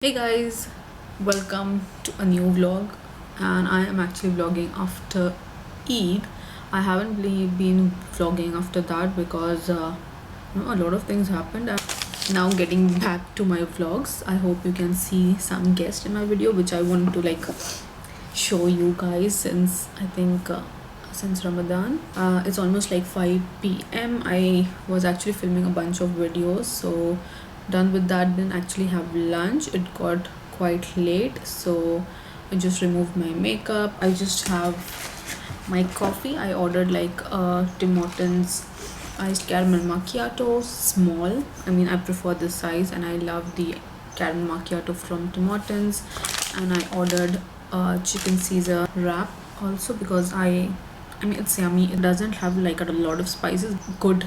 Hey guys, welcome to a new vlog, and I am actually vlogging after Eid. I haven't really been vlogging after that because a lot of things happened. And now getting back to my vlogs, I hope you can see some guests in my video, which I want to show you guys since I think since Ramadan. It's almost like 5 p.m. I was actually filming a bunch of videos, so done with that, didn't actually have lunch. It got quite late, so I just removed my makeup. I just have my coffee. I ordered like Tim Hortons iced caramel macchiato, small. I mean, I prefer this size, and I love the caramel macchiato from Tim Hortons. And I ordered a chicken Caesar wrap also because I mean, it's yummy. It doesn't have like a lot of spices. Good,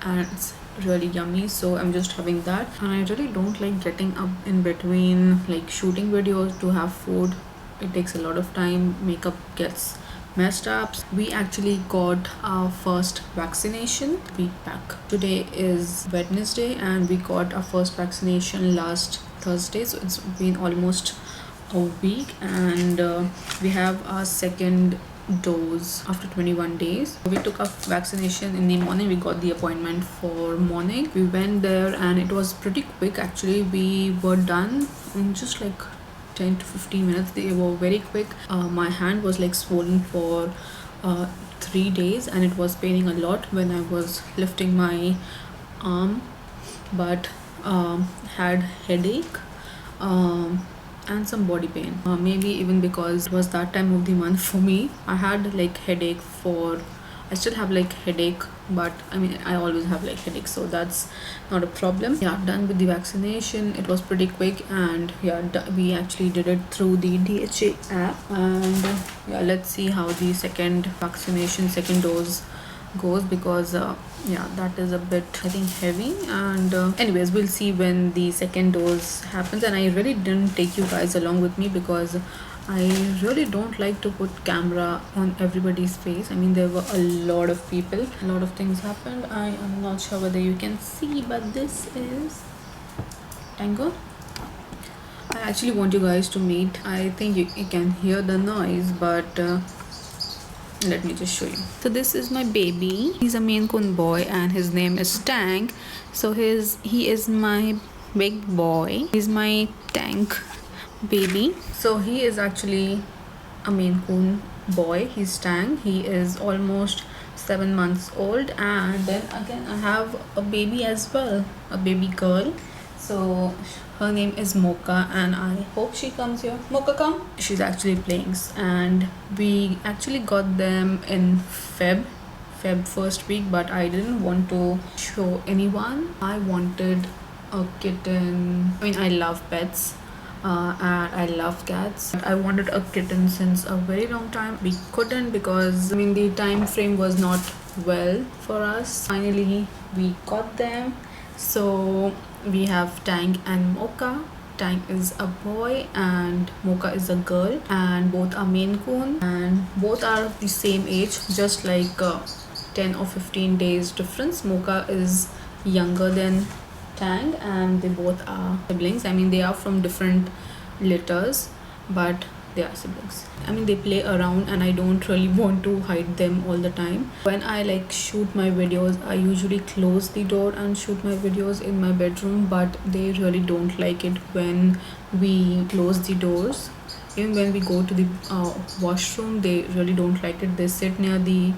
and it's really yummy, so I'm just having that. And I really don't like getting up in between like shooting videos to have food. It takes a lot of time, makeup gets messed up. We actually got our first vaccination week back. Today is Wednesday, and we got our first vaccination last Thursday, so it's been almost a week. And we have our second dose after 21 days. We took our vaccination in the morning. We got the appointment for morning. We went there and it was pretty quick. Actually, we were done in just like 10 to 15 minutes. They were very quick. My hand was like swollen for 3 days, and it was paining a lot when I was lifting my arm, but had headache and some body pain. Maybe even because it was that time of the month for me. I had like headache for I still have like headache, but I mean, I always have like headache, so that's not a problem. Yeah, done with the vaccination. It was pretty quick, and yeah, we actually did it through the DHA app. And yeah, let's see how the second dose goes, because yeah, that is a bit, I think, heavy. And anyways, we'll see when the second dose happens. And I really didn't take you guys along with me because I really don't like to put camera on everybody's face. I mean, there were a lot of people, a lot of things happened. I am not sure whether you can see, but this is Tango. I actually want you guys to meet. I think you can hear the noise, but let me just show you. So this is my baby. He's a Maine Coon boy, and his name is Tank. So he is my big boy. He's my Tank baby. So he is actually a Maine Coon boy. He's Tank. He is almost 7 months old. And then again, I have a baby as well, a baby girl. So her name is Mocha, and I hope she comes here. Mocha, come. She's actually playing, and we actually got them in Feb first week, but I didn't want to show anyone. I wanted a kitten. I mean, I love pets. And I love cats. I wanted a kitten since a very long time. We couldn't because I mean the time frame was not well for us. Finally, we got them. So we have Tank and Mocha. Tank is a boy and Mocha is a girl, and both are Maine Coon, and both are the same age, just like 10 or 15 days difference. Mocha is younger than Tank, and they both are siblings. I mean, they are from different litters, but they are siblings. I mean, they play around, and I don't really want to hide them all the time. When I like shoot my videos, I usually close the door and shoot my videos in my bedroom, but they really don't like it when we close the doors. Even when we go to the washroom, they really don't like it. They sit near the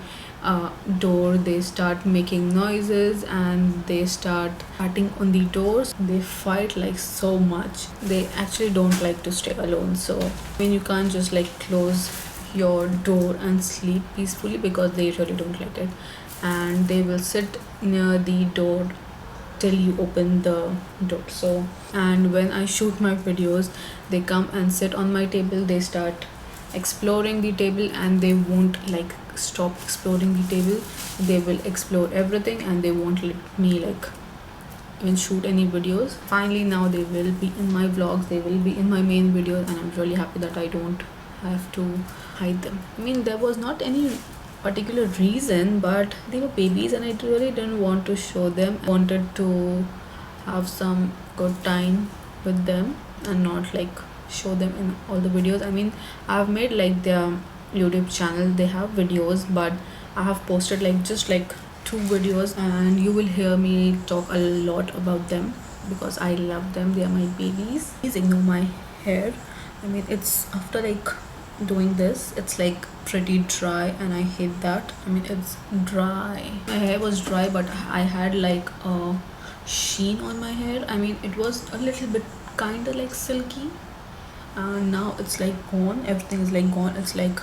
door, they start making noises, and they start patting on the doors. They fight like so much. They actually don't like to stay alone. So I mean, you can't just like close your door and sleep peacefully because they really don't like it, and they will sit near the door till you open the door. So, and when I shoot my videos, they come and sit on my table. They start exploring the table, and they won't like stop exploring the table. They will explore everything, and they won't let me like even shoot any videos. Finally, now they will be in my vlogs, they will be in my main videos, and I'm really happy that I don't have to hide them. I mean, there was not any particular reason, but they were babies and I really didn't want to show them. I wanted to have some good time with them. and not like show them in all the videos. I mean, I've made like their YouTube channel, they have videos, but I have posted like just like 2 videos, and you will hear me talk a lot about them because I love them. They are my babies. Please ignore my hair. I mean, it's after like doing this, it's like pretty dry, and I hate that. I mean, it's dry. My hair was dry, but I had like a sheen on my hair. I mean, it was a little bit kind of like silky, and now it's like gone. Everything is like gone. It's like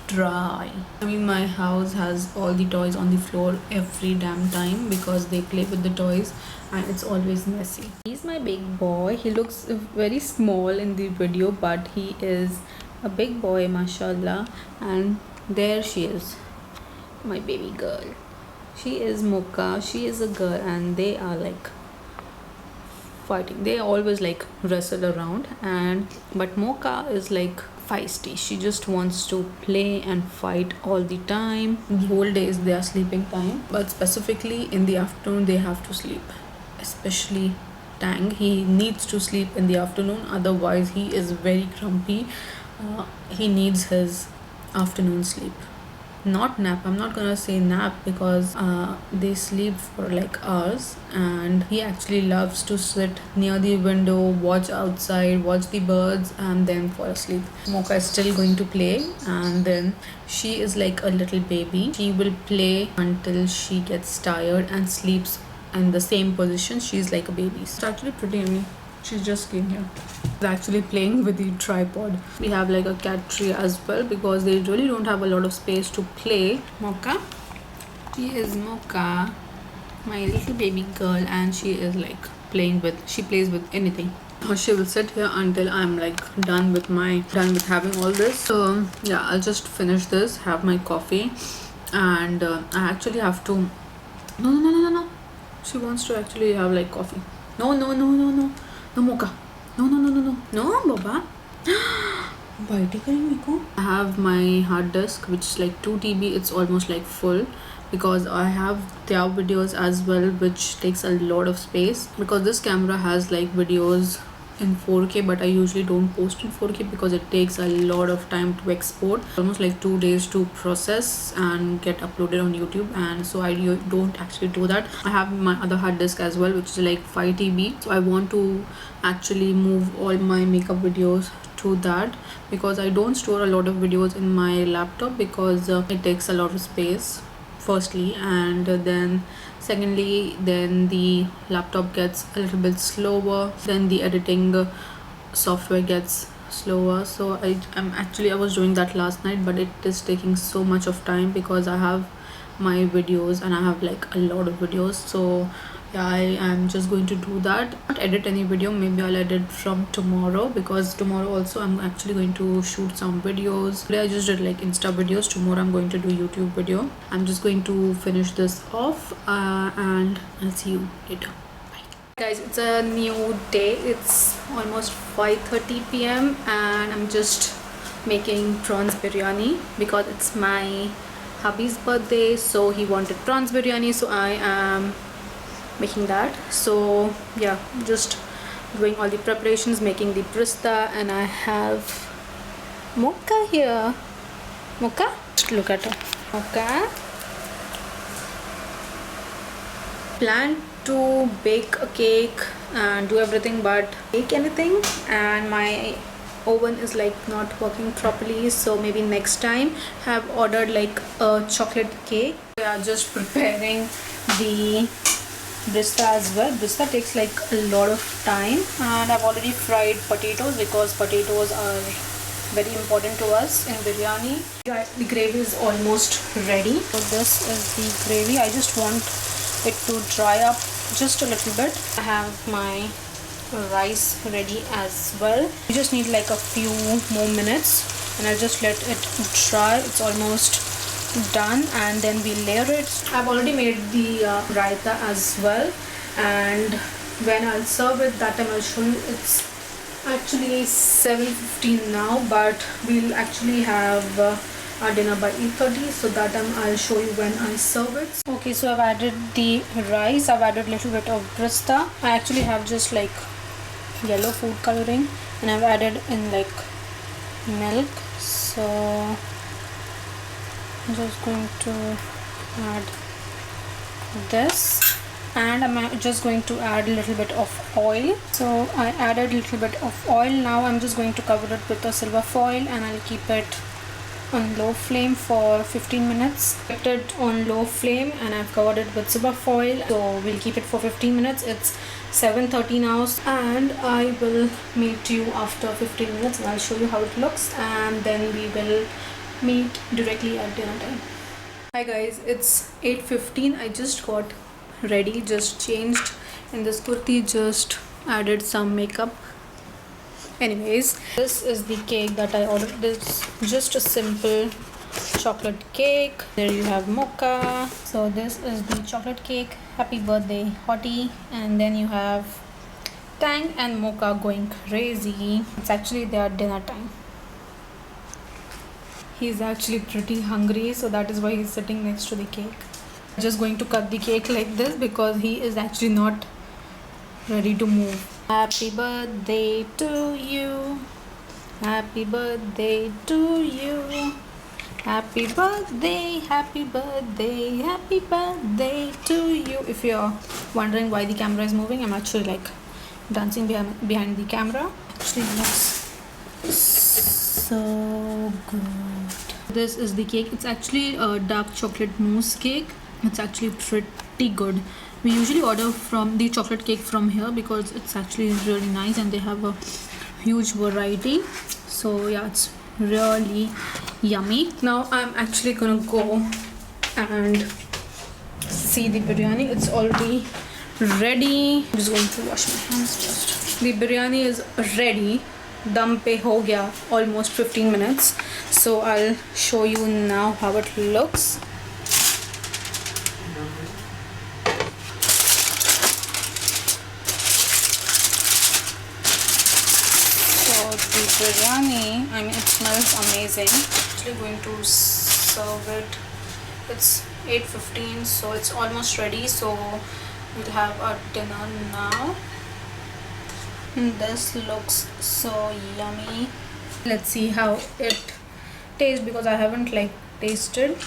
dry. I mean, my house has all the toys on the floor every damn time because they play with the toys, and it's always messy. He's my big boy. He looks very small in the video, but he is a big boy, mashallah. And there she is, my baby girl. She is Mocha. She is a girl, and they are like fighting. They always like wrestle around, and but Mocha is like feisty. She just wants to play and fight all the time. The whole day is their sleeping time, but specifically in the afternoon they have to sleep. Especially Tang, he needs to sleep in the afternoon, otherwise he is very grumpy. He needs his afternoon sleep, not nap. I'm not gonna say nap because they sleep for like hours, and he actually loves to sit near the window, watch outside, watch the birds, and then fall asleep. Mocha is still going to play, and then she is like a little baby. She will play until she gets tired and sleeps in the same position. She's like a baby. It's actually pretty yummy. She just came here. They're actually playing with the tripod. We have like a cat tree as well because they really don't have a lot of space to play. Mocha, she is Mocha, my little baby girl, and she is like she plays with anything. She will sit here until I'm like done with having all this. So yeah, I'll just finish this, have my coffee, and I actually have to. No. She wants to actually have like coffee. No, Mocha. No, Baba. I have my hard disk, which is like 2 TB. It's almost like full because I have their videos as well, which takes a lot of space because this camera has like videos in 4K, but I usually don't post in 4K because it takes a lot of time to export, almost like 2 days to process and get uploaded on YouTube, and so I don't actually do that. I have my other hard disk as well, which is like 5 TB, so I want to actually move all my makeup videos to that because I don't store a lot of videos in my laptop because it takes a lot of space firstly, and then secondly, then the laptop gets a little bit slower, then the editing software gets slower. So I was doing that last night, but it is taking so much of time because I have my videos and I have like a lot of videos. So yeah, I am just going to do that, not edit any video. Maybe I'll edit from tomorrow because tomorrow also I'm actually going to shoot some videos. Today I just did like Insta videos. Tomorrow I'm going to do YouTube video. I'm just going to finish this off and I'll see you later. Bye guys, it's a new day. It's almost 5:30 p.m. and I'm just making prawns biryani because it's my hubby's birthday, so he wanted prawns biryani, so I am making that. So yeah, just doing all the preparations, making the brista, and I have Mocha here. Mocha, look at her. Mocha planned to bake a cake and do everything but bake anything, and my oven is like not working properly, so maybe next time have ordered like a chocolate cake. We are just preparing the brista as well. Brista takes like a lot of time, and I've already fried potatoes because potatoes are very important to us in biryani. The gravy is almost ready. So this is the gravy. I just want it to dry up just a little bit. I have my rice ready as well. You just need like a few more minutes and I'll just let it dry. It's almost done, and then we layer it. I've already made the raita as well, and when I'll serve it, that time I'll show you. It's actually 7:15 now, but we'll actually have our dinner by 8:30, so that time I'll show you when I serve it. Okay, so I've added the rice, I've added a little bit of brista. I actually have just like yellow food coloring, and I've added in like milk. So I'm just going to add this, and I'm just going to add a little bit of oil. So I added a little bit of oil. Now I'm just going to cover it with a silver foil, and I'll keep it on low flame for 15 minutes. Kept it on low flame and I've covered it with silver foil, so we'll keep it for 15 minutes. It's 7:30 now, and I will meet you after 15 minutes and I'll show you how it looks, and then we will meet directly at dinner time. Hi guys, it's 8:15. I just got ready, just changed in this kurti, just added some makeup. Anyways, this is the cake that I ordered. This just a simple chocolate cake. There you have mocha. So this is the chocolate cake. Happy birthday hottie. And then you have Tang and mocha going crazy. It's actually their dinner time. He's actually pretty hungry, so that is why he's sitting next to the cake. I'm just going to cut the cake like this because he is actually not ready to move. Happy birthday to you. Happy birthday to you. Happy birthday, happy birthday, happy birthday to you. If you're wondering why the camera is moving, I'm actually like dancing behind the camera. Actually looks so good. This is the cake. It's actually a dark chocolate mousse cake. It's actually pretty good. We usually order from the chocolate cake from here because it's actually really nice and they have a huge variety. So yeah, it's really yummy. Now I'm actually gonna go and see the biryani. It's already ready. I'm just going to wash my hands first. The biryani is ready. Dum pe ho gaya, almost 15 minutes. So I'll show you now how it looks. The biryani, I mean, it smells amazing. Actually going to serve it. It's 8:15, so it's almost ready. So we'll have our dinner now. This looks so yummy. Let's see how it tastes because I haven't like tasted.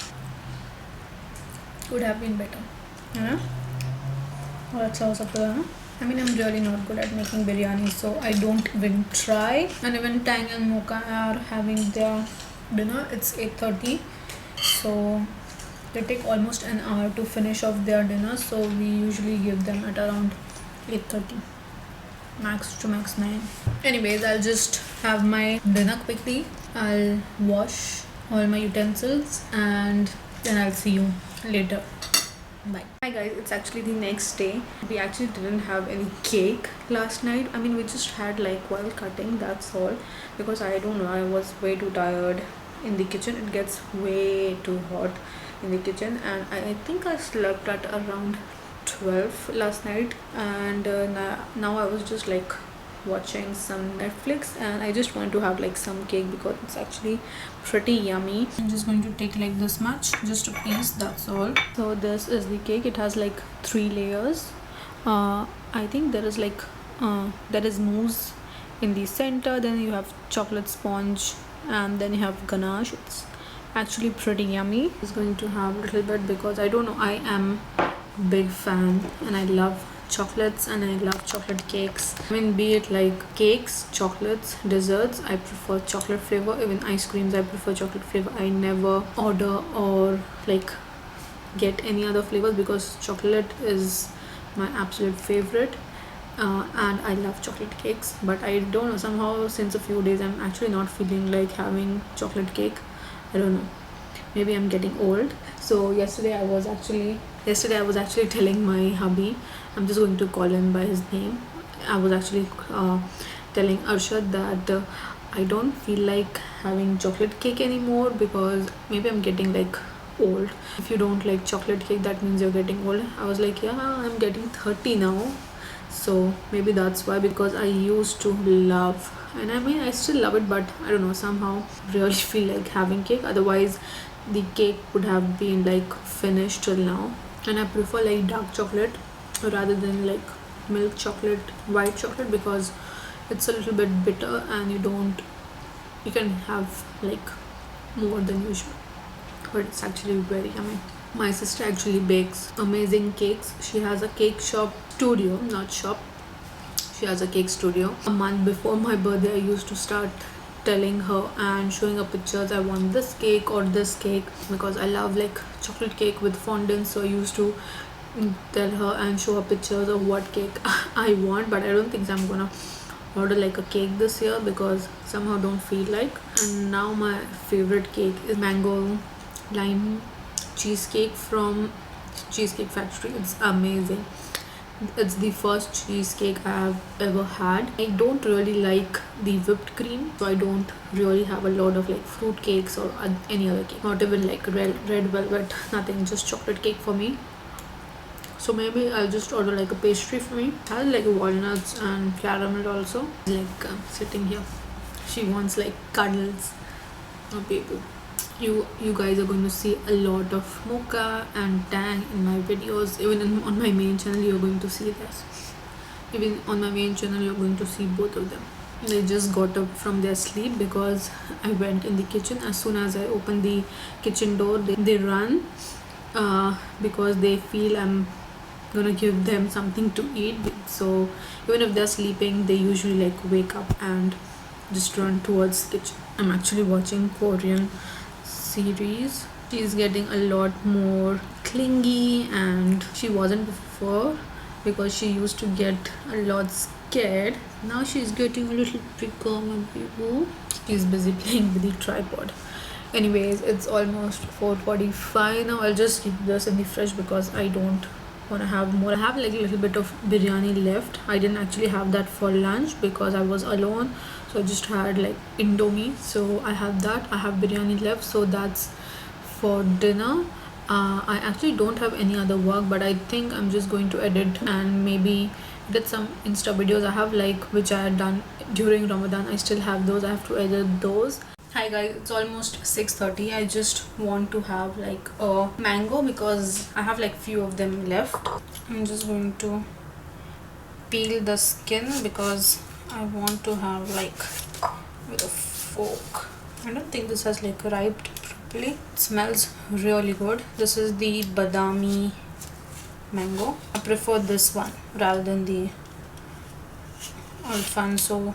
Could have been better, yeah. That's also good. I mean, I'm really not good at making biryani, so I don't even try. And even Tang and Mocha are having their dinner. It's 8:30, so they take almost an hour to finish off their dinner. So we usually give them at around 8:30, max to max 9. Anyways, I'll just have my dinner quickly. I'll wash all my utensils and then I'll see you later. Bye. Hi guys, it's actually the next day. We actually didn't have any cake last night. I mean, we just had like while cutting, that's all, because I don't know, I was way too tired in the kitchen. It gets way too hot in the kitchen, and I think I slept at around 12 last night, and now I was just like watching some Netflix and I just want to have like some cake because it's actually pretty yummy. I'm just going to take like this much, just a piece, that's all. So this is the cake. It has like 3 layers. I think there is like there is mousse in the center, then you have chocolate sponge, and then you have ganache. It's actually pretty yummy. I'm just going to have a little bit because I don't know, I am big fan and I love chocolates and I love chocolate cakes. I mean, be it like cakes, chocolates, desserts, I prefer chocolate flavor. Even ice creams, I prefer chocolate flavor. I never order or like get any other flavors because chocolate is my absolute favorite. And I love chocolate cakes, but I don't know, somehow since a few days I'm actually not feeling like having chocolate cake. I don't know, maybe I'm getting old. So yesterday I was actually telling my hubby, I'm just going to call him by his name. I was actually telling Arshad that I don't feel like having chocolate cake anymore because maybe I'm getting like old. If you don't like chocolate cake, that means you're getting old. I was like, yeah, I'm getting 30 now, so maybe that's why, because I used to love, and I mean I still love it, but I don't know, somehow really feel like having cake. Otherwise the cake would have been like finished till now. And I prefer like dark chocolate rather than like milk chocolate, white chocolate, because it's a little bit bitter, and you can have like more than usual, but it's actually very yummy. My sister actually bakes amazing cakes. She has a cake shop studio, not shop. She has a cake studio. A month before my birthday, I used to start telling her and showing her pictures. I want this cake or this cake, because I love like chocolate cake with fondant. So I used to tell her and show her pictures of what cake I want. But I don't think I'm gonna order like a cake this year, because somehow don't feel like. And now my favorite cake is mango lime cheesecake from Cheesecake Factory. It's amazing. It's the first cheesecake I have ever had. I don't really like the whipped cream, so I don't really have a lot of like fruit cakes or any other cake. Not even like red velvet, nothing, just chocolate cake for me. So maybe I'll just order like a pastry for me. I like walnuts and caramel also. Like sitting here, she wants like cuddles. Oh baby, you guys are going to see a lot of mocha and tang in my videos. Even on my main channel you're going to see this. Even on my main channel you're going to see both of them. They just got up from their sleep because I went in the kitchen. As soon as I open the kitchen door, they run because they feel I'm gonna give them something to eat. So even if they're sleeping, they usually like wake up and just run towards the kitchen. I'm actually watching Korean series. She's getting a lot more clingy, and she wasn't before, because she used to get a lot scared. Now she's getting a little bigger, my baby. She's busy playing with the tripod. Anyways, it's almost 4:45 now. I'll just keep this in the fridge because I don't want to have more. I have like a little bit of biryani left. I didn't actually have that for lunch because I was alone, so I just had like indomie. So I have that. I have biryani left, so that's for dinner. I actually don't have any other work, but I think I'm just going to edit and maybe did some Insta videos I have, like which I had done during Ramadan. I still have those. I have to edit those. Hi guys, it's almost 6:30. I just want to have like a mango because I have like few of them left. I'm just going to peel the skin because I want to have like with a fork. I don't think this has like ripened properly. It smells really good. This is the badami mango. I prefer this one rather than the Alfonso,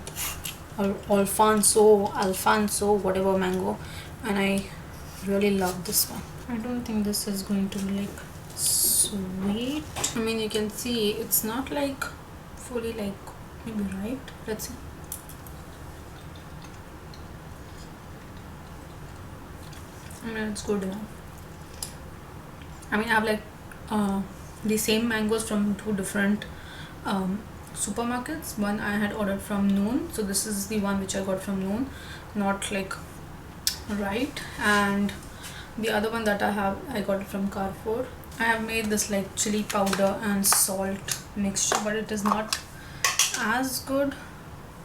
whatever mango, and I really love this one. I don't think this is going to be like sweet. I mean, you can see it's not like fully like maybe ripe. Let's see. I mean, it's good enough. I mean, I have like the same mangoes from two different supermarkets. One I had ordered from Noon, so this is the one which I got from Noon, not like right, and the other one that I got it from Carrefour. I have made this like chili powder and salt mixture, but it is not as good.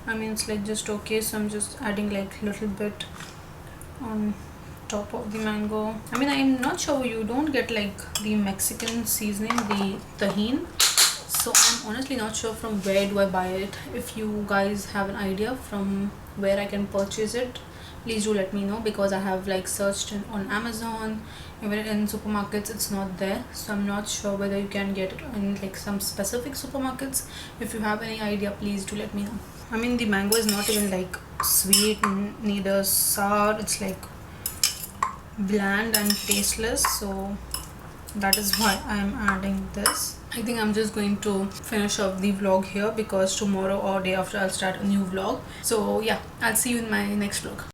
I mean, it's like just okay, so I'm just adding like little bit on top of the mango. I mean, I'm not sure, you don't get like the Mexican seasoning, the tahini, so I'm honestly not sure from where do I buy it. If you guys have an idea from where I can purchase it, please do let me know, because I have like searched on Amazon, even in supermarkets it's not there, so I'm not sure whether you can get it in like some specific supermarkets. If you have any idea, please do let me know. I mean, the mango is not even like sweet, neither sour. It's like bland and tasteless, so that is why I am adding this. I think I'm just going to finish off the vlog here, because tomorrow or day after I'll start a new vlog. So yeah, I'll see you in my next vlog.